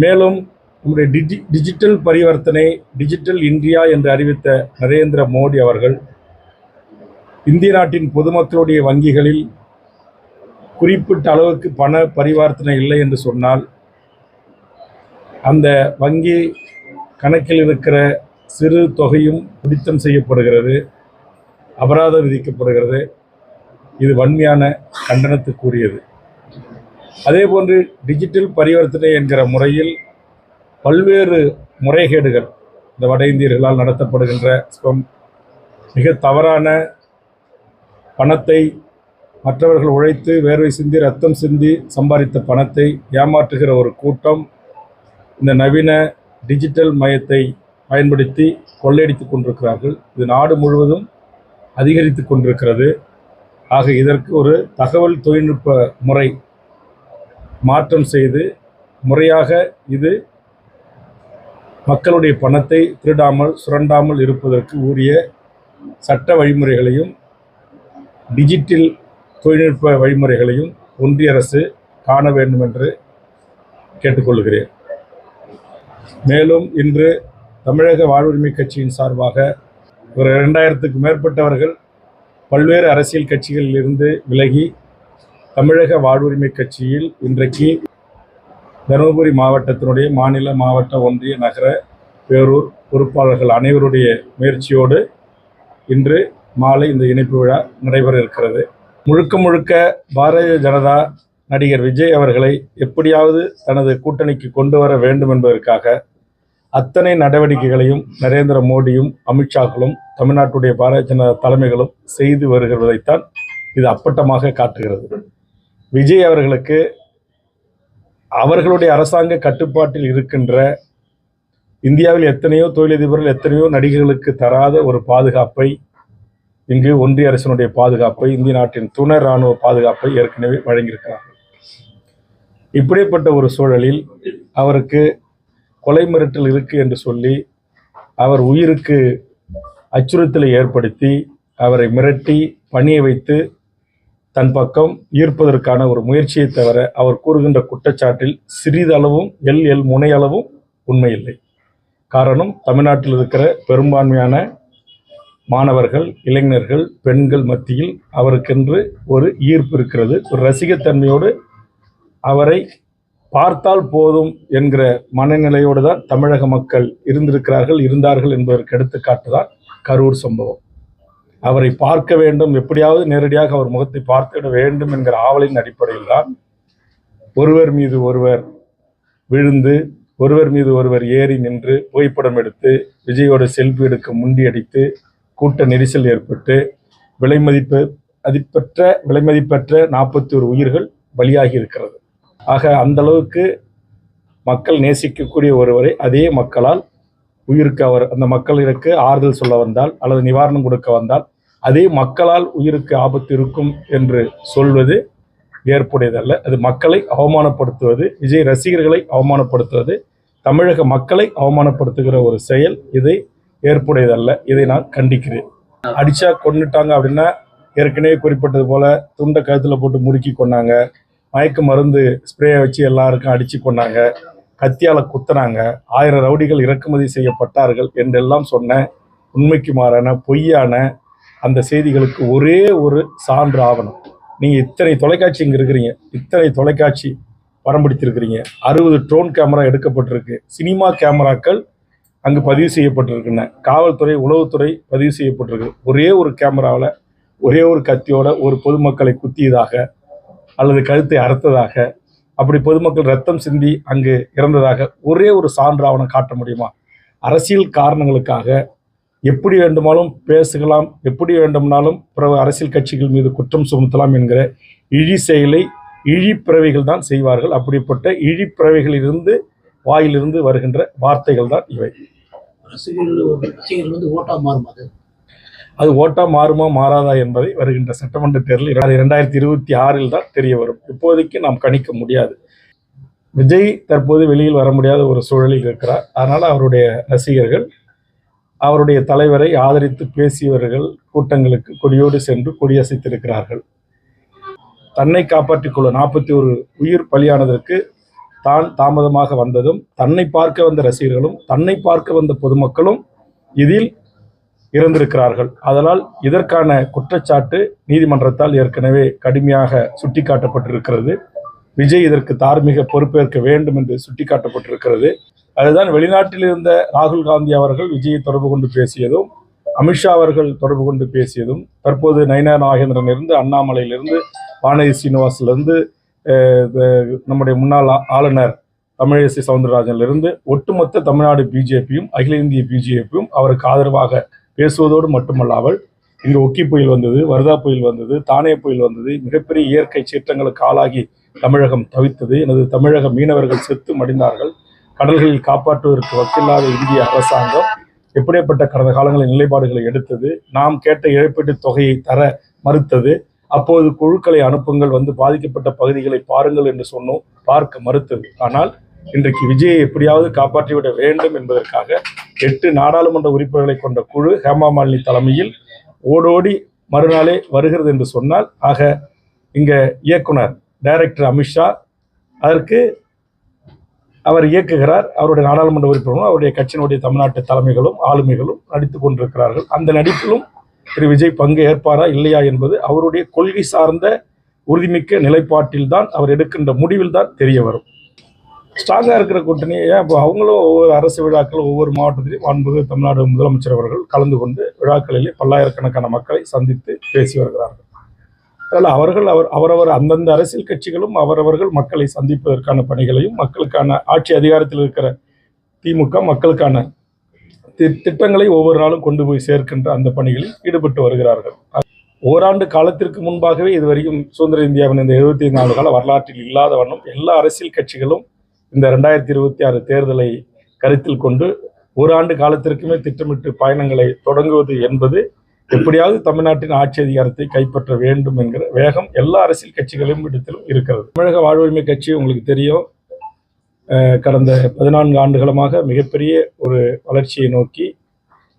மேலும் நம்முடைய டிஜிட்டல் பரிவர்த்தனை, டிஜிட்டல் இந்தியா என்று அறிவித்த நரேந்திர மோடி அவர்கள் இந்திய நாட்டின் பொதுமக்களுடைய வங்கிகளில் குறிப்பிட்ட அளவுக்கு பண பரிவர்த்தனை இல்லை என்று சொன்னால் அந்த வங்கி கணக்கில் இருக்கிற சிறு தொகையும் பிடித்தம் செய்யப்படுகிறது, அபராதம் விதிக்கப்படுகிறது. இது வன்மையான கண்டனத்துக்குரியது. அதேபோன்று டிஜிட்டல் பரிவர்த்தனை என்கிற முறையில் பல்வேறு முறைகேடுகள் இந்த வட இந்தியர்களால் நடத்தப்படுகின்ற மிக தவறான பணத்தை, மற்றவர்கள் உழைத்து வேர்வை சிந்தி ரத்தம் சிந்தி சம்பாதித்த பணத்தை ஏமாற்றுகிற ஒரு கூட்டம் இந்த நவீன டிஜிட்டல் மயத்தை பயன்படுத்தி கொள்ளையடித்துக் கொண்டிருக்கிறார்கள். இது நாடு முழுவதும் அதிகரித்து கொண்டிருக்கிறது. ஆக இதற்கு ஒரு தகவல் தொழில்நுட்ப முறை மாற்றம் செய்து முறையாக இது மக்களுடைய பணத்தை திருடாமல் சுரண்டாமல் இருப்பதற்கு உரிய சட்ட வழிமுறைகளையும் டிஜிட்டல் தொழில்நுட்ப வழிமுறைகளையும் ஒன்றிய அரசு காண வேண்டும் என்று கேட்டுக்கொள்கிறேன். மேலும் இன்று தமிழக வாழ்வுரிமை கட்சியின் சார்பாக ஒரு 2000க்கும் மேற்பட்டவர்கள் பல்வேறு அரசியல் கட்சிகளில் இருந்து விலகி தமிழக வாழ்வுரிமை கட்சியில் இன்றைக்கு தருமபுரி மாவட்டத்தினுடைய மாநில, மாவட்ட, ஒன்றிய, நகர, பேரூர் பொறுப்பாளர்கள் அனைவருடைய முயற்சியோடு இன்று மாலை இந்த இணைப்பு விழா நடைபெற இருக்கிறது. முழுக்க முழுக்க பாரதிய ஜனதா நடிகர் விஜய் அவர்களை எப்படியாவது தனது கூட்டணிக்கு கொண்டு வர வேண்டும் என்பதற்காக அத்தனை நடவடிக்கைகளையும் நரேந்திர மோடியும் அமித்ஷாக்களும் தமிழ்நாட்டுடைய பாரதிய ஜனதா தலைமைகளும் செய்து வருகிறதைத்தான் இது அப்பட்டமாக காட்டுகிறது. விஜய் அவர்களுக்கு அவர்களுடைய அரசாங்க கட்டுப்பாட்டில் இருக்கின்ற இந்தியாவில் எத்தனையோ தொழிலதிபர்கள், எத்தனையோ நடிகர்களுக்கு தராத ஒரு பாதுகாப்பை இங்கு ஒன்றிய அரசினுடைய பாதுகாப்பை, இந்திய நாட்டின் துணை இராணுவ பாதுகாப்பை ஏற்கனவே வழங்கியிருக்கிறார்கள். இப்படிப்பட்ட ஒரு சூழலில் அவருக்கு கொலை மிரட்டல் இருக்கு என்று சொல்லி அவர் உயிருக்கு அச்சுறுத்தலை ஏற்படுத்தி அவரை மிரட்டி பணிய வைத்து தன் பக்கம் ஈர்ப்பதற்கான ஒரு முயற்சியை தவிர அவர் கூறுகின்ற குற்றச்சாட்டில் சிறிதளவும் முனையளவும் உண்மையில்லை. காரணம், தமிழ்நாட்டில் இருக்கிற பெரும்பான்மையான மாணவர்கள், இளைஞர்கள், பெண்கள் மத்தியில் அவருக்கென்று ஒரு ஈர்ப்பு இருக்கிறது. ஒரு ரசிகத்தன்மையோடு அவரை பார்த்தால் போதும் என்கிற மனநிலையோடு தான் தமிழக மக்கள் இருந்தார்கள் என்பதற்கு எடுத்துக்காட்டுதான் கரூர் சம்பவம். அவரை பார்க்க வேண்டும், எப்படியாவது நேரடியாக அவர் முகத்தை பார்த்துவிட வேண்டும் என்கிற ஆவலின் அடிப்படையில் தான் ஒருவர் மீது ஒருவர் விழுந்து, ஒருவர் மீது ஒருவர் ஏறி நின்று புகைப்படம் எடுத்து விஜயோட செல்ஃபி எடுக்க முண்டி அடித்து கூட்ட நெரிசல் ஏற்பட்டு விலைமதிப்பற்ற 41 உயிர்கள் பலியாகி இருக்கிறது. ஆக அந்த அளவுக்கு மக்கள் நேசிக்கக்கூடிய ஒருவரை அதே மக்களால் உயிருக்கு அந்த மக்களுக்கு ஆறுதல் சொல்ல வந்தால் அல்லது நிவாரணம் கொடுக்க வந்தால் அதே மக்களால் உயிருக்கு ஆபத்து இருக்கும் என்று சொல்வது ஏற்புடையதல்ல. அது மக்களை அவமானப்படுத்துவது, விஜய் ரசிகர்களை அவமானப்படுத்துவது, தமிழக மக்களை அவமானப்படுத்துகிற ஒரு செயல். இதை ஏற்புடையதல்ல. இதை நான் கண்டிக்கிறேன். அடிச்சா கொண்டுட்டாங்க அப்படின்னா ஏற்கனவே குறிப்பிட்டது போல துண்டை கழுத்தில் போட்டு முறுக்கி கொண்டாங்க, மயக்க மருந்து ஸ்ப்ரேயை வச்சு எல்லாருக்கும் அடிச்சு கொண்டாங்க, கத்தியால குத்துனாங்க, 1000 ரவுடிகள் இறக்குமதி செய்யப்பட்டார்கள் என்றெல்லாம் சொன்ன உண்மைக்கு மாறான பொய்யான அந்த செய்திகளுக்கு ஒரே ஒரு சான்று ஆவணம். நீங்கள் இத்தனை தொலைக்காட்சி இங்கே இருக்கிறீங்க, இத்தனை தொலைக்காட்சி படம் பிடித்திருக்கிறீங்க, 60 ட்ரோன் கேமரா எடுக்கப்பட்டிருக்கு, சினிமா கேமராக்கள் அங்கு பதிவு செய்யப்பட்டிருக்கின்றன, காவல்துறை, உளவுத்துறை பதிவு செய்யப்பட்டிருக்கு. ஒரே ஒரு கேமராவில் ஒரே ஒரு கத்தியோட ஒரு பொதுமக்களை குத்தியதாக அல்லது கழுத்தை அறுத்ததாக, அப்படி பொதுமக்கள் ரத்தம் சிந்தி அங்கு இறந்ததாக ஒரே ஒரு சான்று ஆவணம் காட்ட முடியுமா? அரசியல் காரணங்களுக்காக எப்படி வேண்டுமானாலும் பேசலாம், எப்படி வேண்டுமானாலும் பிற அரசியல் கட்சிகள் மீது குற்றம் சுமத்தலாம் என்கிற இழி செயலை இழிப்பிறவைகள் தான் செய்வார்கள். அப்படிப்பட்ட இழிப்பிறவைகளிலிருந்து வாயிலிருந்து வருகின்ற வார்த்தைகள் தான் இவை. அது ஓட்டா மாறுமா மாறாதா என்பதை வருகின்ற சட்டமன்ற தேர்தல் 2026 தான் தெரிய வரும். இப்போதைக்கு நாம் கணிக்க முடியாது. விஜய் தற்போது வெளியில் வர முடியாத ஒரு சூழலில் இருக்கிறார். அதனால் அவருடைய ரசிகர்கள் அவருடைய தலைவரை ஆதரித்து பேசியவர்கள் கூட்டங்களுக்கு கொடியோடு சென்று கொடியசைத்திருக்கிறார்கள். தன்னை காப்பாற்றிக் கொள்ள 41 உயிர் பலியானதற்கு தான் தாமதமாக வந்ததும் தன்னை பார்க்க வந்த ரசிகர்களும் தன்னை பார்க்க வந்த பொதுமக்களும் இதில் இறந்திருக்கிறார்கள். அதனால் இதற்கான குற்றச்சாட்டு நீதிமன்றத்தால் ஏற்கனவே கடுமையாக சுட்டிக்காட்டப்பட்டிருக்கிறது. விஜய் இதற்கு தார்மீக பொறுப்பேற்க வேண்டும் என்று சுட்டிக்காட்டப்பட்டிருக்கிறது. அதுதான் வெளிநாட்டில் இருந்த ராகுல் காந்தி அவர்கள் விஜயை தொடர்பு கொண்டு பேசியதும், அமித்ஷா அவர்கள் தொடர்பு கொண்டு பேசியதும், தற்போது நயினா நாகேந்திரன் இருந்து, அண்ணாமலையிலிருந்து, வானதி சீனிவாசிலிருந்து, நம்முடைய முன்னாள் ஆளுநர் தமிழிசை சவுந்தரராஜனிலிருந்து ஒட்டுமொத்த தமிழ்நாடு பிஜேபியும் அகில இந்திய பிஜேபியும் அவருக்கு ஆதரவாக பேசுவதோடு மட்டுமல்லாமல் இங்கு ஒக்கி புயல் வந்தது, வர்தா புயல் வந்தது, தானே புயல் வந்தது, மிகப்பெரிய இயற்கை சீற்றங்களுக்கு ஆளாகி தமிழகம் தவித்தது. எனது தமிழக மீனவர்கள் செத்து மடிந்தார்கள். கடல்களில் காப்பாற்றுவதற்கு வக்கில்லாத இந்திய அரசாங்கம் எப்படிப்பட்ட கடந்த காலங்களில் நிலைப்பாடுகளை எடுத்தது, நாம் கேட்ட இழப்பீட்டு தொகையை தர மறுத்தது. அப்போது குழுக்களை அனுப்புங்கள், வந்து பாதிக்கப்பட்ட பகுதிகளை பாருங்கள் என்று சொன்னோம், பார்க்க மறுத்தது. ஆனால் இன்றைக்கு விஜயை எப்படியாவது காப்பாற்றிவிட வேண்டும் என்பதற்காக 8 நாடாளுமன்ற உறுப்பினர்களை கொண்ட குழு ஹேமா மாலினி தலைமையில் ஓடோடி மறுநாளே வருகிறது என்று சொன்னால், ஆக இங்க இயக்குனர் டைரக்டர் அமித்ஷா அதற்கு அவர் இயக்குகிறார். அவருடைய நாடாளுமன்ற உறுப்பினர்களும் அவருடைய கட்சியினுடைய தமிழ்நாட்டு தலைமைகளும் ஆளுமைகளும் நடித்துக் கொண்டிருக்கிறார்கள். அந்த நடிப்பிலும் திரு விஜய் பங்கு ஏற்பாரா இல்லையா என்பது அவருடைய கொள்கை சார்ந்த உறுதிமிக்க நிலைப்பாட்டில் தான், அவர் எடுக்கின்ற முடிவில் தான் தெரிய வரும். ஸ்ட்ராங்காக இருக்கிற கூட்டணி இப்போ அவங்களும் ஒவ்வொரு அரசு விழாக்கள் ஒவ்வொரு மாவட்டத்திலையும் மாண்புமிகு தமிழ்நாடு முதலமைச்சர் அவர்கள் கலந்து கொண்டு விழாக்களிலே பல்லாயிரக்கணக்கான மக்களை சந்தித்து பேசி வருகிறார்கள். அதனால் அவரவர் அந்தந்த அரசியல் கட்சிகளும் அவரவர்கள் மக்களை சந்திப்பதற்கான பணிகளையும், மக்களுக்கான ஆட்சி அதிகாரத்தில் இருக்கிற திமுக மக்களுக்கான திட்டங்களை ஒவ்வொரு நாளும் கொண்டு போய் சேர்க்கின்ற அந்த பணிகளில் ஈடுபட்டு வருகிறார்கள். ஓராண்டு காலத்திற்கு முன்பாகவே இதுவரைக்கும் சுதந்திர இந்தியாவின் இந்த 75 ஆண்டு கால வரலாற்றில் இல்லாத வண்ணம் எல்லா அரசியல் கட்சிகளும் இந்த 2026 தேர்தலை கருத்தில் கொண்டு ஓராண்டு காலத்திற்குமே திட்டமிட்டு பயணங்களை தொடங்குவது என்பது எப்படியாவது தமிழ்நாட்டின் ஆட்சி அதிகாரத்தை கைப்பற்ற வேண்டும் என்கிற வேகம் எல்லா அரசியல் கட்சிகளிலும் இடத்திலும் இருக்கிறது. தமிழக வாழ்வுரிமை கட்சி உங்களுக்கு தெரியும், கடந்த 14 ஆண்டுகளமாக மிகப்பெரிய ஒரு வளர்ச்சியை நோக்கி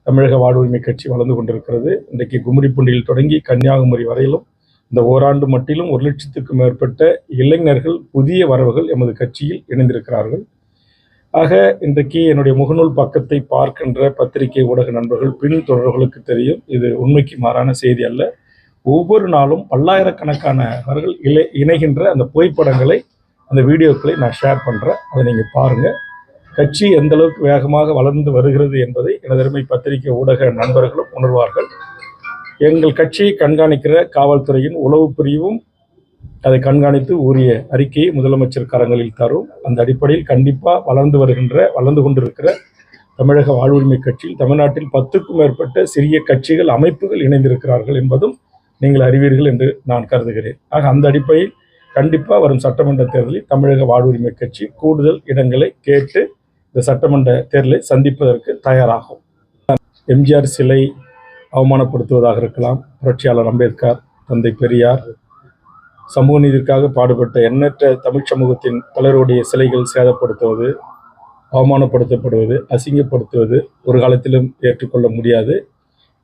தமிழக வாழ்வுரிமை கட்சி வளர்ந்து கொண்டிருக்கிறது. இன்றைக்கு கும்மிடிப்பூண்டியில் தொடங்கி கன்னியாகுமரி வரையிலும் இந்த ஓராண்டு மட்டிலும் 1 லட்சத்துக்கும் மேற்பட்ட இளைஞர்கள் புதிய வரவுகள் எமது கட்சியில் இணைந்திருக்கிறார்கள். ஆக இன்றைக்கு என்னுடைய முகநூல் பக்கத்தை பார்க்கின்ற பத்திரிகை ஊடக நண்பர்கள் பின்தொடர்களுக்கு தெரியும், இது உண்மைக்கு மாறான செய்தி அல்ல. ஒவ்வொரு நாளும் பல்லாயிரக்கணக்கானவர்கள் இணைகின்ற அந்த புகைப்படங்களை, அந்த வீடியோக்களை நான் ஷேர் பண்ணுறேன். அதை நீங்கள் பாருங்கள். கட்சி எந்த அளவுக்கு வேகமாக வளர்ந்து வருகிறது என்பதை எனதருமை பத்திரிகை ஊடக நண்பர்களும் உணர்வார்கள். எங்கள் கட்சியை கண்காணிக்கிற காவல்துறையின் உளவு பிரிவும் அதை கண்காணித்து உரிய அறிக்கையை முதலமைச்சர் கரங்களில் தரும். அந்த அடிப்படையில் கண்டிப்பாக வளர்ந்து கொண்டிருக்கிற தமிழக வாழ்வுரிமை கட்சியில் தமிழ்நாட்டில் 10க்கும் மேற்பட்ட சிறிய கட்சிகள், அமைப்புகள் இணைந்திருக்கிறார்கள் என்பதும் நீங்கள் அறிவீர்கள் என்று நான் கருதுகிறேன். ஆக அந்த அடிப்படையில் கண்டிப்பாக வரும் சட்டமன்ற தேர்தலில் தமிழக வாழ்வுரிமை கட்சி கூடுதல் இடங்களை கேட்டு இந்த சட்டமன்ற தேர்தலை சந்திப்பதற்கு தயாராகும். எம்ஜிஆர் சிலை அவமானப்படுத்துவதாக இருக்கலாம், புரட்சியாளர் அம்பேத்கர், தந்தை பெரியார், சமூக நீதிக்காக பாடுபட்ட எண்ணற்ற தமிழ் சமூகத்தின் பலருடைய சிலைகள் சேதப்படுத்துவது, அவமானப்படுத்தப்படுவது, அசிங்கப்படுத்துவது ஒரு காலத்திலும் ஏற்றுக்கொள்ள முடியாது.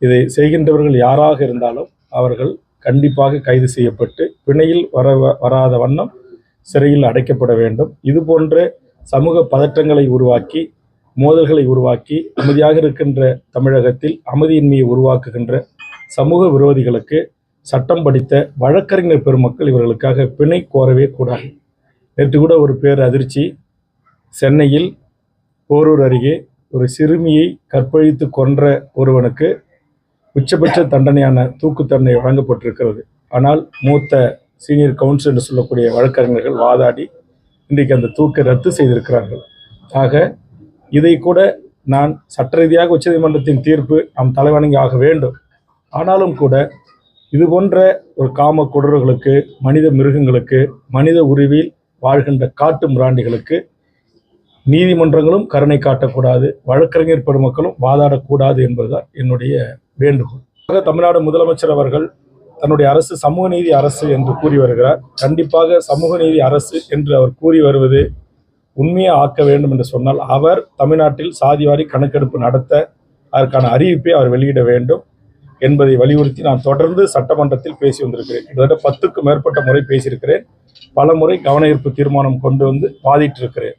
இதை செய்கின்றவர்கள் யாராக இருந்தாலும் அவர்கள் கண்டிப்பாக கைது செய்யப்பட்டு பிணையில் வராத வண்ணம் சிறையில் அடைக்கப்பட வேண்டும். இது போன்ற சமூக பதற்றங்களை உருவாக்கி, மோதல்களை உருவாக்கி, அமைதியாக இருக்கின்ற தமிழகத்தில் அமைதியின்மையை உருவாக்குகின்ற சமூக விரோதிகளுக்கு சட்டம் படித்த வழக்கறிஞர் பெருமக்கள் இவர்களுக்காக பிணை கோரவே கூடாது. நேற்று கூட ஒரு பேர் அதிர்ச்சி, சென்னையில் போரூர் அருகே ஒரு சிறுமியை கற்பழித்து கொன்ற ஒருவனுக்கு உச்சபட்ச தண்டனையான தூக்கு தண்டனை வழங்கப்பட்டிருக்கிறது. ஆனால் மூத்த சீனியர் கவுன்சில் என்று சொல்லக்கூடிய வழக்கறிஞர்கள் வாதாடி இன்றைக்கு அந்த தூக்கை ரத்து செய்திருக்கிறார்கள். ஆக இதை கூட நான் சட்ட ரீதியாக உச்சநீதிமன்றத்தின் தீர்ப்பு நாம் தலைவணங்கி ஆக வேண்டும். ஆனாலும் கூட இது போன்ற ஒரு காம கொடூரர்களுக்கு, மனித மிருகங்களுக்கு, மனித உருவில் வாழ்கின்ற காட்டு மிராண்டிகளுக்கு நீதிமன்றங்களும் கருணை காட்டக்கூடாது, வழக்கறிஞர் பெருமக்களும் வாதாடக்கூடாது என்பதுதான் என்னுடைய வேண்டுகோள். தமிழ்நாடு முதலமைச்சர் அவர்கள் தன்னுடைய அரசு சமூக நீதி அரசு என்று கூறி வருகிறார். கண்டிப்பாக சமூக நீதி அரசு என்று அவர் கூறி வருவது உண்மையை ஆக்க வேண்டும் என்று சொன்னால் அவர் தமிழ்நாட்டில் சாதிவாரி கணக்கெடுப்பு நடத்த அதற்கான அறிவிப்பை அவர் வெளியிட வேண்டும் என்பதை வலியுறுத்தி நான் தொடர்ந்து சட்டமன்றத்தில் பேசி வந்திருக்கிறேன். கிட்டத்தட்ட 10க்கும் மேற்பட்ட முறை பேசியிருக்கிறேன். பலமுறை கவன ஈர்ப்பு தீர்மானம் கொண்டு வந்து வாதிட்டு இருக்கிறேன்.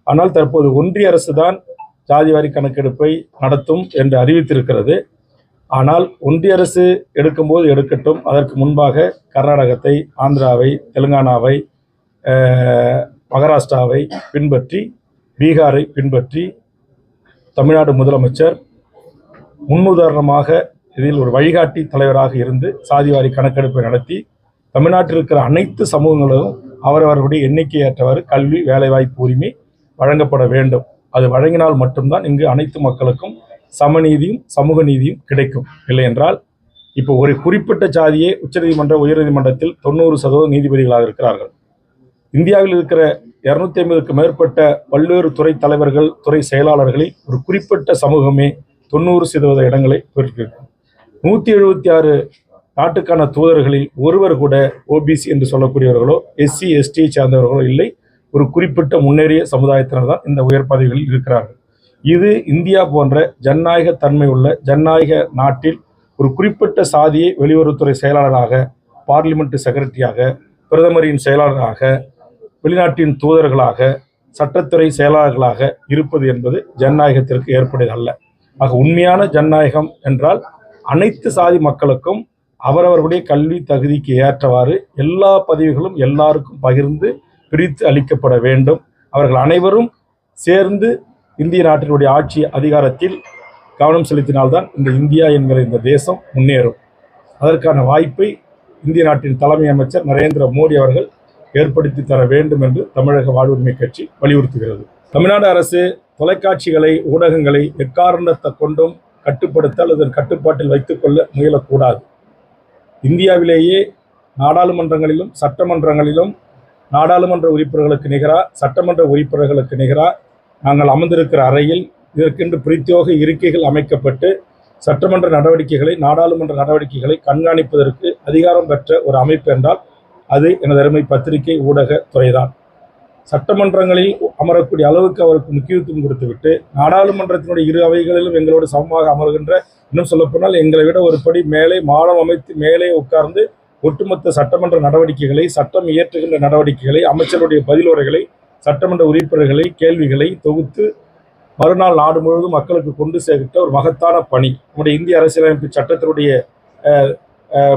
ஆனால் தற்போது ஒன்றிய அரசு தான் ஜாதிவாரி கணக்கெடுப்பை நடத்தும் என்று அறிவித்திருக்கிறது. ஆனால் ஒன்றிய அரசு எடுக்கும்போது எடுக்கட்டும், அதற்கு முன்பாக கர்நாடகத்தை, ஆந்திராவை, தெலுங்கானாவை, மகாராஷ்டிராவை பின்பற்றி, பீகாரை பின்பற்றி தமிழ்நாடு முதலமைச்சர் முன்னுதாரணமாக இதில் ஒரு வழிகாட்டி தலைவராக இருந்து சாதிவாரி கணக்கெடுப்பை நடத்தி தமிழ்நாட்டில் இருக்கிற அனைத்து சமூகங்களும் அவரவர்களுடைய எண்ணிக்கை ஏற்றவாறு கல்வி, வேலைவாய்ப்பு உரிமை வழங்கப்பட வேண்டும். அது வழங்கினால் மட்டும்தான் இங்கு அனைத்து மக்களுக்கும் சமநீதியும் சமூக நீதியும் கிடைக்கும். இல்லை என்றால் இப்போ ஒரு குறிப்பிட்ட சாதியே உச்சநீதிமன்ற, உயர்நீதிமன்றத்தில் 90% நீதிபதிகளாக இருக்கிறார்கள். இந்தியாவில் இருக்கிற 250க்கு மேற்பட்ட பல்வேறு துறை தலைவர்கள், துறை செயலாளர்களில் ஒரு குறிப்பிட்ட சமூகமே 90% இடங்களை பெற்றிருக்கிறது. 176 நாட்டுக்கான தூதர்களில் ஒருவர் கூட ஓபிசி என்று சொல்லக்கூடியவர்களோ, எஸ்சி எஸ்டியை சார்ந்தவர்களோ இல்லை. ஒரு குறிப்பிட்ட முன்னேறிய சமுதாயத்தினர் தான் இந்த உயர் பதவிகளில் இருக்கிறார்கள். இது இந்தியா போன்ற ஜனநாயக தன்மை உள்ள ஜனநாயக நாட்டில் ஒரு குறிப்பிட்ட சாதியை வெளியுறவுத்துறை செயலாளராக, பார்லிமெண்ட் செக்ரட்டரியாக, பிரதமரின் செயலாளராக, வெளிநாட்டின் தூதர்களாக, சட்டத்துறை செயலாளர்களாக இருப்பது என்பது ஜனநாயகத்திற்கு ஏற்புடையதல்ல. ஆக உண்மையான ஜனநாயகம் என்றால் அனைத்து சாதி மக்களுக்கும் அவரவர்களுடைய கல்வி தகுதிக்கு ஏற்றவாறு எல்லா பதவிகளும் எல்லாருக்கும் பகிர்ந்து பிரித்து அளிக்கப்பட வேண்டும். அவர்கள் அனைவரும் சேர்ந்து இந்திய நாட்டினுடைய ஆட்சி அதிகாரத்தில் கவனம் செலுத்தினால்தான் இந்த இந்தியா என்கிற இந்த தேசம் முன்னேறும். அதற்கான வாய்ப்பை இந்திய நாட்டின் தலைமை அமைச்சர் நரேந்திர மோடி அவர்கள் ஏற்படுத்தி தர வேண்டும் என்று தமிழக வாழ்வுரிமை கட்சி வலியுறுத்துகிறது. தமிழ்நாடு அரசு தொலைக்காட்சிகளை, ஊடகங்களை எக்காரணத்தை கொண்டும் கட்டுப்படுத்த அல்லது கட்டுப்பாட்டில் வைத்துக்கொள்ள முயலக்கூடாது. இந்தியாவிலேயே நாடாளுமன்றங்களிலும் சட்டமன்றங்களிலும் நாடாளுமன்ற உறுப்பினர்களுக்கு நிகராக, சட்டமன்ற உறுப்பினர்களுக்கு நிகராக நாங்கள் அமர்ந்திருக்கிற அறையில் இதற்கென்று பிரத்யேக இருக்கைகள் அமைக்கப்பட்டு சட்டமன்ற நடவடிக்கைகளை, நாடாளுமன்ற நடவடிக்கைகளை கண்காணிப்பதற்கு அதிகாரம் பெற்ற ஒரு அமைப்பு என்றால் அது எனது அருமை பத்திரிகை ஊடக துறைதான். சட்டமன்றங்களில் அமரக்கூடிய அளவுக்கு அவருக்கு முக்கியத்துவம் கொடுத்துவிட்டு நாடாளுமன்றத்தினுடைய இரு அவைகளிலும் எங்களோடு சமமாக அமர்கின்ற, இன்னும் சொல்லப்போனால் எங்களை விட ஒரு படி மேலே மாடம் அமைத்து மேலே உட்கார்ந்து ஒட்டுமொத்த சட்டமன்ற நடவடிக்கைகளை, சட்டம் இயற்றுகின்ற நடவடிக்கைகளை, அமைச்சருடைய பதிலுரைகளை, சட்டமன்ற உறுப்பினர்களை, கேள்விகளை தொகுத்து மறுநாள் நாடு முழுவதும் மக்களுக்கு கொண்டு சேர்க்கிட்ட ஒரு மகத்தான பணி. நம்முடைய இந்திய அரசியலமைப்பு சட்டத்தினுடைய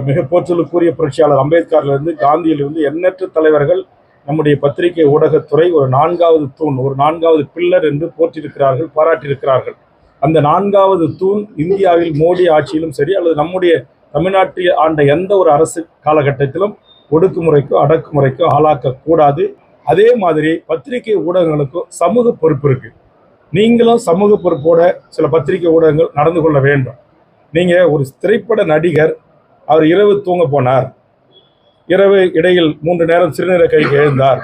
மிக போற்றலுக்குரிய புரட்சியாளர் அம்பேத்கரிலிருந்து காந்தியிலிருந்து எண்ணற்ற தலைவர்கள் நம்முடைய பத்திரிகை ஊடகத்துறை ஒரு 4வது தூண், ஒரு 4வது பில்லர் என்று போற்றியிருக்கிறார்கள், பாராட்டியிருக்கிறார்கள். அந்த 4வது தூண் இந்தியாவில் மோடி ஆட்சியிலும் சரி அல்லது நம்முடைய தமிழ்நாட்டில் ஆண்ட எந்த ஒரு அரசு காலகட்டத்திலும் ஒடுக்குமுறைக்கோ அடக்குமுறைக்கோ ஆளாக்கக்கூடாது. அதே மாதிரி பத்திரிகை ஊடகங்களுக்கும் சமூக பொறுப்பு இருக்கு. நீங்களும் சமூக பொறுப்போட சில பத்திரிகை ஊடகங்கள் நடந்து கொள்ள வேண்டும். நீங்க ஒரு திரைப்பட நடிகர், அவர் இரவு தூங்க போனார், இரவு இடையில் 3 நேரம் சிறுநீரை கைக்கு எழுந்தார்,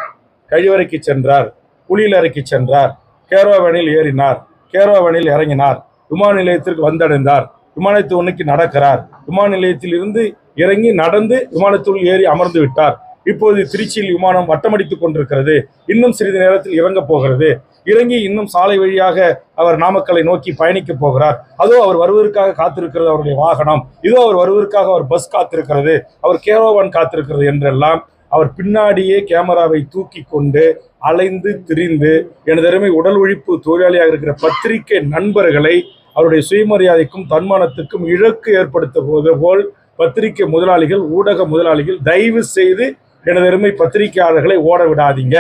கழிவறைக்கு சென்றார், குளியலறைக்கு சென்றார், கேரவானில் ஏறினார், கேரவானில் இறங்கினார், விமான நிலையத்திற்கு வந்தடைந்தார், விமானத்தை ஒன்றுக்கு நடக்கிறார், விமான நிலையத்தில் இருந்து இறங்கி நடந்து விமானத்துள் ஏறி அமர்ந்து விட்டார். இப்போது திருச்சியில் விமானம் வட்டமடித்துக் கொண்டிருக்கிறது, இன்னும் சிறிது நேரத்தில் இறங்க போகிறது, இறங்கி இன்னும் சாலை வழியாக அவர் நாமக்கலை நோக்கி பயணிக்க போகிறார். அதோ அவர் வருவதற்காக காத்திருக்கிறது அவருடைய வாகனம், இதோ அவர் வருவதற்காக அவர் பஸ் காத்திருக்கிறது, அவர் கேரவான் காத்திருக்கிறது என்றெல்லாம் அவர் பின்னாடியே கேமராவை தூக்கி கொண்டு அலைந்து திரிந்து எனதருமை உடல் உழைப்பு தொழிலாளியாக இருக்கிற பத்திரிகை நண்பர்களை அவருடைய சுயமரியாதைக்கும் தன்மானத்துக்கும் இழக்கு ஏற்படுத்துவது போல் பத்திரிகை முதலாளிகள், ஊடக முதலாளிகள் தயவு செய்து எனதருமை பத்திரிகையாளர்களை ஓட விடாதீங்க.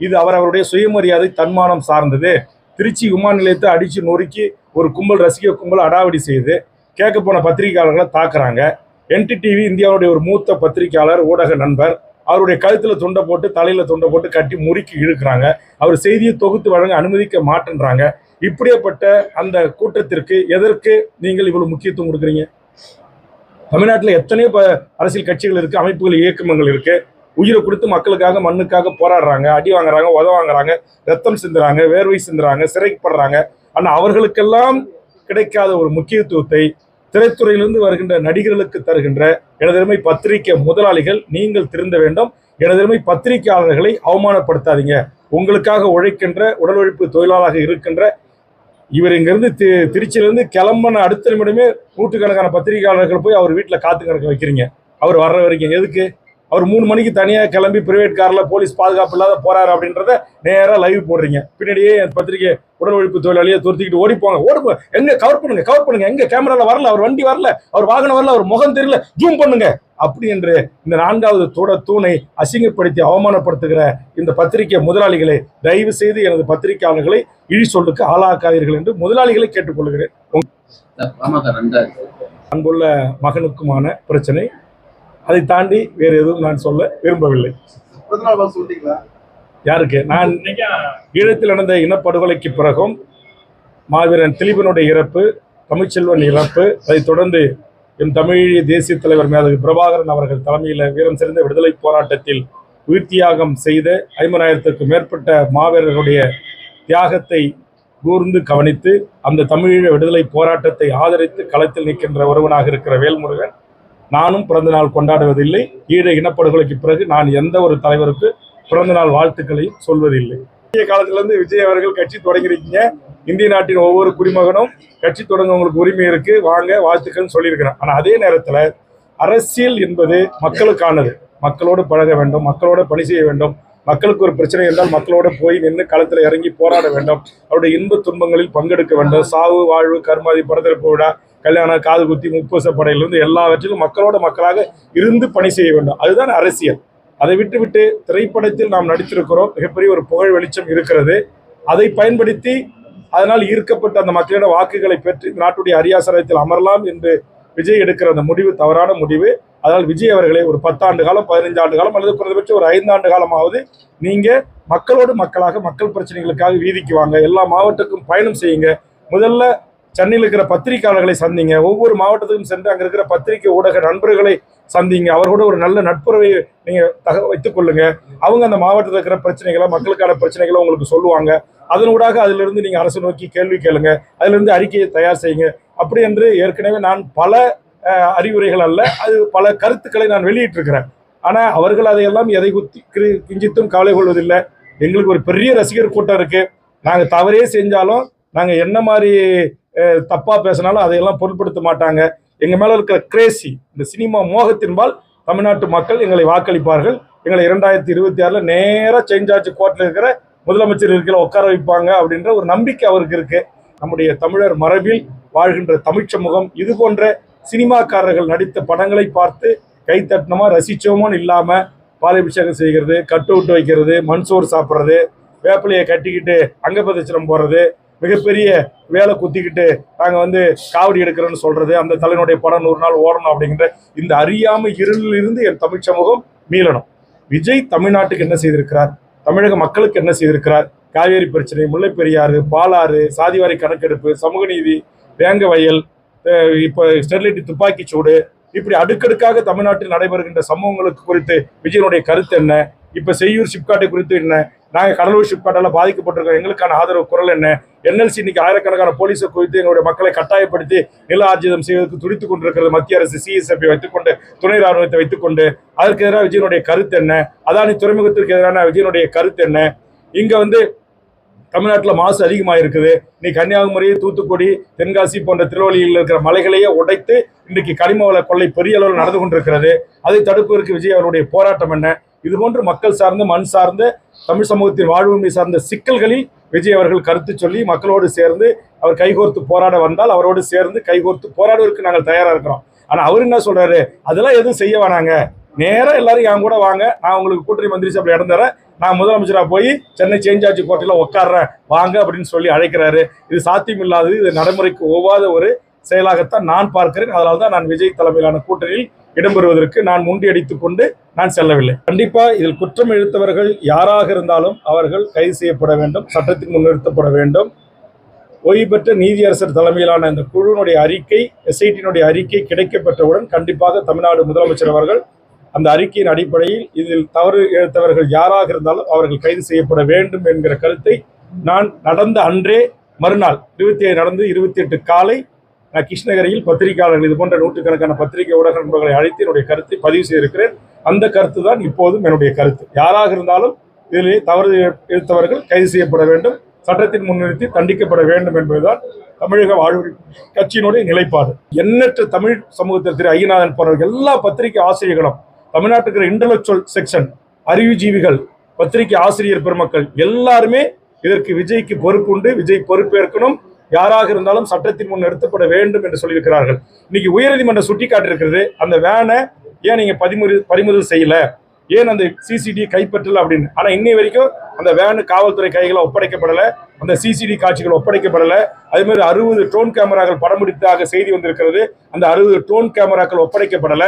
இது அவரவருடைய சுயமரியாதை தன்மானம் சார்ந்தது. திருச்சி விமான நிலையத்தை அடித்து நொறுக்கி ஒரு கும்பல், ரசிக கும்பல் அடாவடி செய்து கேட்க போன பத்திரிகையாளர்களை தாக்குறாங்க. NTTV இந்தியாவுடைய ஒரு மூத்த பத்திரிகையாளர், ஊடக நண்பர், அவருடைய கழுத்தில் துண்டை போட்டு தலையில் துண்டை போட்டு கட்டி முறுக்கி இழுக்கிறாங்க. அவர் செய்தியை தொகுத்து வழங்க அனுமதிக்க மாட்டேன்றாங்க. இப்படியேப்பட்ட அந்த கூட்டத்திற்கு எதற்கு நீங்கள் இவ்வளவு முக்கியத்துவம் கொடுக்குறீங்க? தமிழ்நாட்டில் எத்தனையோ அரசியல் கட்சிகள் இருக்கு, அமைப்புகள், இயக்கங்கள் இருக்கு. உயிரை கொடுத்து மக்களுக்காக, மண்ணுக்காக போராடுறாங்க, அடி வாங்குறாங்க, உத வாங்குறாங்க, ரத்தம் சிந்துறாங்க, வேர்வை சிந்துறாங்க, சிறைப்படுறாங்க. ஆனால் அவர்களுக்கெல்லாம் கிடைக்காத ஒரு முக்கியத்துவத்தை திரைத்துறையிலிருந்து வருகின்ற நடிகர்களுக்கு தருகின்ற எனதருமை பத்திரிகை முதலாளிகள் நீங்கள் திருந்த வேண்டும். எனதருமை பத்திரிகையாளர்களை அவமானப்படுத்தாதீங்க. உங்களுக்காக உழைக்கின்ற, உடல் உழைப்பு தொழிலாளராக இருக்கின்ற இவர் இங்கிருந்து திருச்சியிலிருந்து கிளம்பின அடுத்த நிமிடமே நூற்றுக்கணக்கான பத்திரிகையாளர்கள் போய் அவர் வீட்டில் காத்து கணக்கு வைக்கிறீங்க. அவர் வர்ற வரைக்கும் எதுக்கு? அவர் 3 மணிக்கு தனியாக கிளம்பி பிரைவேட் காரில் போலீஸ் பாதுகாப்பு இல்லாத போறாரு அப்படின்றத நேராக லைவ் போடுறீங்க. பின்னாடியே பத்திரிகை உடல் உழைப்பு தொழிலாளியை துரத்திக்கிட்டு ஓடிப்போங்க, ஓடுப்போங்க, எங்க கவர் பண்ணுங்க, எங்க கேமரால வரல, அவர் வண்டி வரல, அவர் வாகனம் வரல, அவர் முகம் தெரியல, ஜூம் பண்ணுங்க அப்படி என்று இந்த 4வது தூணை அசிங்கப்படுத்தி அவமானப்படுத்துகிற இந்த பத்திரிகை முதலாளிகளை தயவு செய்து எனது பத்திரிகையாளர்களை இழி சொல்லுக்கு ஆளாக்காதீர்கள் என்று முதலாளிகளை கேட்டுக்கொள்கிறேன். அங்குள்ள மகனுக்குமான பிரச்சனை, அதை தாண்டி வேறு எதுவும் நான் சொல்ல விரும்பவில்லை. யாருக்கு? நான் ஈழத்தில் நடந்த இனப்படுகொலைக்கு பிறகும் மாவீரன் திலீபனுடைய இறப்பு, தமிழ்ச்செல்வன் இறப்பு, அதைத் தொடர்ந்து எம் தமிழ் தேசிய தலைவர் மேதகு பிரபாகரன் அவர்கள் தலைமையில் வீரம் சிறந்த விடுதலை போராட்டத்தில் உயிர் தியாகம் செய்த 50,000க்கும் மேற்பட்ட மாவீரர்களுடைய தியாகத்தை கூர்ந்து கவனித்து அந்த தமிழீழ விடுதலை போராட்டத்தை ஆதரித்து களத்தில் நிற்கின்ற ஒருவனாக இருக்கிற வேல்முருகன், நானும் பிறந்த நாள் கொண்டாடுவதில்லை. ஈழ இனப்படுகொலைக்கு பிறகு நான் எந்த ஒரு தலைவருக்கு பிறந்த நாள் வாழ்த்துக்களையும் சொல்வதில்லை. காலத்திலிருந்து விஜய் அவர்கள் கட்சி தொடங்கியிருக்கீங்க. இந்திய நாட்டின் ஒவ்வொரு குடிமகனும் கட்சி தொடங்க உங்களுக்கு உரிமை இருக்கு, வாங்க வாழ்த்துக்கள் சொல்லியிருக்கிறேன். ஆனா அதே நேரத்துல அரசியல் என்பது மக்களுக்கானது. மக்களோடு பழக வேண்டும், மக்களோட பணி செய்ய வேண்டும். மக்களுக்கு ஒரு பிரச்சனை என்றால் மக்களோட போய் நின்று களத்தில் இறங்கி போராட வேண்டும். அவருடைய இன்ப துன்பங்களில் பங்கெடுக்க வேண்டும். சாவு, வாழ்வு, கர்மாதி, பரதரப்பு விழா, கல்யாணம், காது குத்தி, முப்பூச படையிலிருந்து எல்லாவற்றிலும் மக்களோட மக்களாக இருந்து பணி செய்ய வேண்டும். அதுதான் அரசியல். அதை விட்டு திரைப்படத்தில் நாம் நடித்திருக்கிறோம். மிகப்பெரிய ஒரு புகழ் வெளிச்சம் இருக்கிறது. அதை பயன்படுத்தி அதனால் ஈர்க்கப்பட்ட அந்த மக்களிட வாக்குகளை பெற்று நாட்டுடைய அரியாசனத்தில் அமரலாம் என்று விஜய் எடுக்கிற அந்த முடிவு தவறான முடிவு. அதனால் விஜய் அவர்களை ஒரு 10 ஆண்டு காலம், 15 ஆண்டு காலம் அல்லது குறைந்தபட்சம் ஒரு 5 ஆண்டு காலமாவது நீங்க மக்களோடு மக்களாக மக்கள் பிரச்சனைகளுக்காக வீதிக்கு வாங்க, எல்லா மாவட்டத்துக்கும் பயணம் செய்யுங்க. முதல்ல சென்னையில் இருக்கிற பத்திரிகையாளர்களை சந்திங்க, ஒவ்வொரு மாவட்டத்துக்கும் சென்று அங்கே இருக்கிற பத்திரிகை ஊடக நண்பர்களை சந்திங்க, அவர்களோட ஒரு நல்ல நட்புறவை நீங்க வைத்துக் கொள்ளுங்க. அவங்க அந்த மாவட்டத்தில் இருக்கிற பிரச்சனைகளை, மக்களுக்கான பிரச்சனைகளை உங்களுக்கு சொல்லுவாங்க. அதனூடாக அதிலிருந்து நீங்க அரசு நோக்கி கேள்வி கேளுங்க, அதிலிருந்து அறிக்கையை தயார் செய்யுங்க. அப்படி என்று ஏற்கனவே நான் பல அறிவுரைகள் அல்ல, அது பல கருத்துக்களை நான் வெளியிட்டிருக்கிறேன். ஆனா அவர்கள் அதையெல்லாம் எதை குத்தி கிஞ்சித்தும் கவலை கொள்வதில்லை. எங்களுக்கு ஒரு பெரிய ரசிகர் கூட்டம் இருக்கு. நாங்க தவறே செஞ்சாலும், நாங்க என்ன மாதிரி தப்பா பேசினாலும் அதையெல்லாம் பொருட்படுத்த மாட்டாங்க. எங்க மேல இருக்கிற கிரேசி, இந்த சினிமா மோகத்தின்பால் தமிழ்நாட்டு மக்கள் எங்களை வாக்களிப்பார்கள். எங்களை 2026 நேரா சேஞ்ச் ஆச்சு கோர்ட்ல இருக்கிற முதலமைச்சர் இருக்கிற உட்கார வைப்பாங்க அப்படின்ற ஒரு நம்பிக்கை அவருக்கு இருக்கு. நம்முடைய தமிழர் மரபில் வாழ்கின்ற தமிழ் சமூகம் இது போன்ற சினிமாக்காரர்கள் நடித்த படங்களை பார்த்து கைத்தட்டனமா ரசிச்சோமோன்னு இல்லாம பாலாபிஷேகம் செய்கிறது, கட்டு விட்டு வைக்கிறது, மண்சோறு சாப்பிட்றது, வேப்பிலையை கட்டிக்கிட்டு அங்கப்பிரதட்சணம் போடுறது, மிகப்பெரிய வேலை குத்திக்கிட்டு நாங்கள் காவடி எடுக்கிறோன்னு சொல்றது, அந்த தலைவனுடைய படம் 100 நாள் ஓடணும் அப்படிங்கிற இந்த அறியாமை இருளில் இருந்து என் தமிழ் சமூகம் மீளணும். விஜய் தமிழ்நாட்டுக்கு என்ன செய்திருக்கிறார், தமிழக மக்களுக்கு என்ன செய்திருக்கிறார்? காவேரி பிரச்சனை, முல்லை பெரியாறு, பாலாறு, சாதிவாரி கணக்கெடுப்பு, சமூக நீதி, வேங்க வயல், இப்போ ஸ்டெர்லைட் துப்பாக்கி சூடு, இப்படி அடுக்கடுக்காக தமிழ்நாட்டில் நடைபெறுகின்ற சம்பவங்களுக்கு குறித்து விஜயனுடைய கருத்து என்ன? இப்ப செய்யூர் ஷிப்காட்டை குறித்து என்ன? நாங்கள் கடலூர் ஷிப்காட்டால பாதிக்கப்பட்டிருக்கோம், எங்களுக்கான ஆதரவு குரல் என்ன? NLC இன்னைக்கு ஆயிரக்கணக்கான போலீஸை குறித்து எங்களுடைய மக்களை கட்டாயப்படுத்தி நில ஆர்ஜிதம் செய்வதற்கு துடித்துக் கொண்டிருக்கிறது. மத்திய அரசு CSF வைத்துக்கொண்டு, துணை ராணுவத்தை வைத்துக்கொண்டு அதற்கு எதிராக விஜயனுடைய கருத்து என்ன? அதானி துறைமுகத்திற்கு எதிரான விஜயனுடைய கருத்து என்ன? இங்க தமிழ்நாட்டில் மாசு அதிகமாக இருக்குது. இன்னைக்கு கன்னியாகுமரி, தூத்துக்குடி, தென்காசி போன்ற திருவள்ளியில் இருக்கிற மலைகளையே உடைத்து இன்றைக்கு கனிம வள கொள்ளை பெரிய அளவில் நடந்து கொண்டிருக்கிறது. அதை தடுப்பதற்கு விஜய் அவருடைய போராட்டம் என்ன? இது போன்று மக்கள் சார்ந்த, மண் சார்ந்த, தமிழ் சமூகத்தின் வாழ்வுரிமை சார்ந்த சிக்கல்களில் விஜய் அவர்கள் கருத்து சொல்லி மக்களோடு சேர்ந்து அவர் கைகோர்த்து போராட வந்தால் அவரோடு சேர்ந்து கைகோர்த்து போராடுவதற்கு நாங்கள் தயாரா இருக்கிறோம். ஆனா அவர் என்ன சொல்றாரு, அதெல்லாம் எதுவும் செய்ய வேணாங்க, நேரம் எல்லாரும் என் கூட வாங்க, நான் உங்களுக்கு கூட்டணி மந்திரி சபையில் இடம் தரேன், நான் முதலமைச்சரா போய் சென்னை சேஞ்ச் ஆட்சி கோட்டையில உட்காடுறேன் வாங்க அப்படின்னு சொல்லி அழைக்கிறாரு. இது சாத்தியமில்லாதது, இது நடைமுறைக்கு ஒவ்வாத ஒரு செயலாகத்தான் நான் பார்க்கிறேன். அதனால தான் நான் விஜய் தலைமையிலான கூட்டணியில் இடம்பெறுவதற்கு நான் முண்டியடித்துக் கொண்டு நான் செல்லவில்லை. கண்டிப்பா இதில் குற்றம் இழுத்தவர்கள் யாராக இருந்தாலும் அவர்கள் கைது செய்யப்பட வேண்டும், சட்டத்திற்கு முன்னிறுத்தப்பட வேண்டும். ஓய்வு பெற்ற நீதியரசர் தலைமையிலான இந்த குழுவினுடைய அறிக்கை, SIT அறிக்கை கிடைக்கப்பெற்றவுடன் கண்டிப்பாக தமிழ்நாடு முதலமைச்சர் அவர்கள் அந்த அறிக்கையின் அடிப்படையில் இதில் தவறு இழைத்தவர்கள் யாராக இருந்தாலும் அவர்கள் கைது செய்யப்பட வேண்டும் என்கிற கருத்தை நான் நடந்த அன்றே மறுநாள் 27 நடந்து 28 காலை நான் கிருஷ்ணகிரியில் பத்திரிகையாளர்கள் இது போன்ற நூற்றுக்கணக்கான பத்திரிகை ஊடக நண்பர்களை அழைத்து என்னுடைய கருத்தை பதிவு செய்திருக்கிறேன். அந்த கருத்து தான் இப்போதும் என்னுடைய கருத்து. யாராக இருந்தாலும் இதிலே தவறு இழுத்தவர்கள் கைது செய்யப்பட வேண்டும், சட்டத்தின் முன்னிறுத்தி தண்டிக்கப்பட வேண்டும் என்பதுதான் தமிழக வாழ்வுரிமை கட்சியினுடைய நிலைப்பாடு. எண்ணற்ற தமிழ் சமூகத்தில் திரு ஐயநாதன் போன்றவர்கள் எல்லா பத்திரிகை ஆசிரியர்களும் தமிழ்நாட்டுக்கு இன்டலெக்சுவல் செக்ஷன், அறிவுஜீவிகள், பத்திரிகை ஆசிரியர் பெருமக்கள் எல்லாருமே இதற்கு விஜய்க்கு பொறுப்பு உண்டு. விஜய் பொறுப்பேற்கணும். யாராக இருந்தாலும் சட்டத்தின் முன் நிறுத்தப்பட வேண்டும் என்று சொல்லியிருக்கிறார்கள். இன்னைக்கு உயர்நீதிமன்றம் சுட்டி காட்டியிருக்கிறது, அந்த வேனை ஏன் நீங்க பறிமுதல் செய்யல, ஏன் அந்த சிசிடி கைப்பற்றல அப்படின்னு. ஆனா இன்னை வரைக்கும் அந்த வேனு காவல்துறை கைகளை ஒப்படைக்கப்படல, அந்த சிசிடி காட்சிகள் ஒப்படைக்கப்படல. அதே மாதிரி 60 ட்ரோன் கேமராக்கள் படம் பிடித்ததாக செய்தி வந்திருக்கிறது. அந்த 60 ட்ரோன் கேமராக்கள் ஒப்படைக்கப்படல.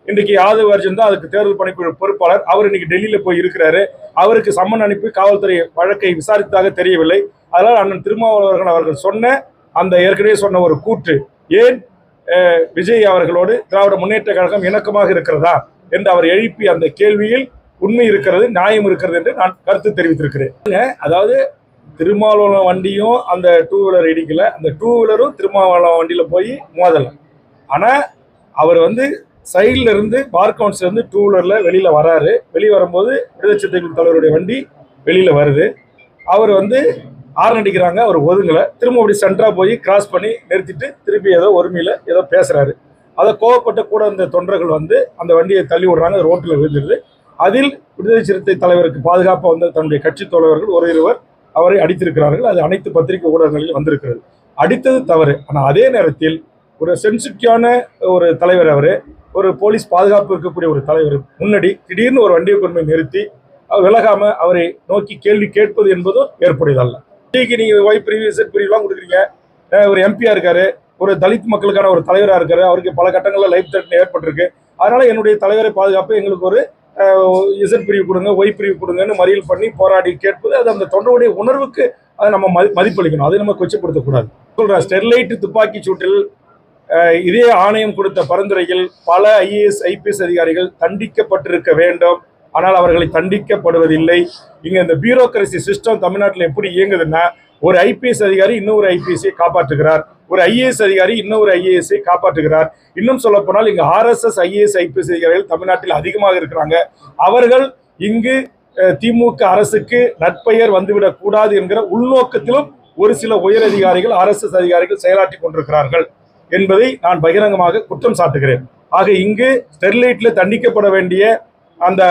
இன்றைக்கு யாதவ் அர்ஜுன் தான் அதுக்கு தேர்தல் பணிக்குழு பொறுப்பாளர். அவர் இன்னைக்கு டெல்லியில போய் இருக்கிறாரு. அவருக்கு சம்மன் அனுப்பி காவல்துறை வழக்கை விசாரித்ததாக தெரியவில்லை. அதனால் அண்ணன் திருமாவளவன் அவர்கள் சொன்ன அந்த ஏற்கனவே சொன்ன ஒரு கூற்று, ஏன் விஜய் அவர்களோடு திராவிட முன்னேற்ற கழகம் இணக்கமாக இருக்கிறதா என்று அவர் எழுப்பிய அந்த கேள்வியில் உண்மை இருக்கிறது, நியாயம் இருக்கிறது என்று நான் கருத்து தெரிவித்திருக்கிறேன். அதாவது திருமாவளவன் வண்டியும் அந்த 2 வீலர் இடிக்கல, அந்த 2 வீலரும் திருமாவளவன் வண்டியில போய் மோதல. ஆனா அவர் சைட்ல இருந்து பார் கவுன்ஸ்ல இருந்து 2 வீலர்ல வெளியில வராரு. வெளியே வரும்போது விடுதலை சிறுத்தைகள் தலைவருடைய வண்டி வெளியில வருது. அவர் ஹார்ன் அடிக்கிறாங்க, அவர் ஒதுங்கல. திரும்ப அப்படி சென்டரா போய் கிராஸ் பண்ணி நிறுத்திட்டு திருப்பி ஏதோ ஒருமையில ஏதோ பேசுறாரு. அதை கோவப்பட்ட கூட அந்த தொண்டர்கள் அந்த வண்டியை தள்ளி விடுறாங்க, ரோட்டில் விழுந்துருது. அதில் விடுதலை சிறுத்தை தலைவருக்கு பாதுகாப்பாக தன்னுடைய கட்சி தோழர்கள் ஒரு இருவர் அவரை அடித்திருக்கிறார்கள். அது அனைத்து பத்திரிகை ஊடகங்களில் வந்திருக்கிறது. அடித்தது தவறு. ஆனால் அதே நேரத்தில் ஒரு சென்சிட்டிவான ஒரு தலைவர், அவர் ஒரு போலீஸ் பாதுகாப்பு இருக்கக்கூடிய ஒரு தலைவர் முன்னாடி திடீர்னு ஒரு வண்டியை கொண்டு போய் நிறுத்தி விலகாம அவரை நோக்கி கேள்வி கேட்பது என்பதும் ஏற்புடையதல்ல. இன்னைக்கு நீங்க ஒய் பிரிவு இசட் பிரிவுலாம் கொடுக்குறீங்க. ஒரு எம்பியா இருக்காரு, ஒரு தலித் மக்களுக்கான ஒரு தலைவராக இருக்காரு, அவருக்கு பல கட்டங்களில் லைஃப் த்ரெட் ஏற்பட்டிருக்கு. அதனால என்னுடைய தலைவரை பாதுகாப்பு எங்களுக்கு ஒரு இசட் பிரிவு கொடுங்க, ஒய் பிரிவு கொடுங்கன்னு மறியல் பண்ணி போராடி கேட்பது, அது அந்த தொண்டருடைய உணர்வுக்கு அதை நம்ம மதிப்பளிக்கணும். அதை நம்ம கொச்சப்படுத்தக்கூடாது. சொல்றேன், ஸ்டெர்லைட் துப்பாக்கி சூட்டில் இதே ஆணையம் கொடுத்த பரிந்துரையில் பல ஐஏஎஸ் ஐபிஎஸ் அதிகாரிகள் தண்டிக்கப்பட்டிருக்க வேண்டும். ஆனால் அவர்களை தண்டிக்கப்படுவதில்லை. இங்க இந்த பியூரோக்ரசி சிஸ்டம் தமிழ்நாட்டில் எப்படி இயங்குதுன்னா, ஒரு ஐபிஎஸ் அதிகாரி இன்னொரு ஐபிஎஸ்ஐ காப்பாற்றுகிறார், ஒரு ஐஏஎஸ் அதிகாரி இன்னொரு ஐஏஎஸ்ஐ காப்பாற்றுகிறார். இன்னும் சொல்ல போனால் இங்கு ஆர்எஸ்எஸ் ஐஏஎஸ் ஐபிஎஸ் அதிகாரிகள் தமிழ்நாட்டில் அதிகமாக இருக்கிறாங்க. அவர்கள் இங்கு திமுக அரசுக்கு நற்பெயர் வந்துவிடக் கூடாது என்கிற உள்நோக்கத்திலும் ஒரு சில உயர் அதிகாரிகள் ஆர்எஸ்எஸ் அதிகாரிகள் செயலாற்றி கொண்டிருக்கிறார்கள் என்பதை நான் பகிரங்கமாக குற்றம் சாட்டுகிறேன். ஆக இங்கு ஸ்டெர்லைட்ல தண்டிக்கப்பட வேண்டிய அந்த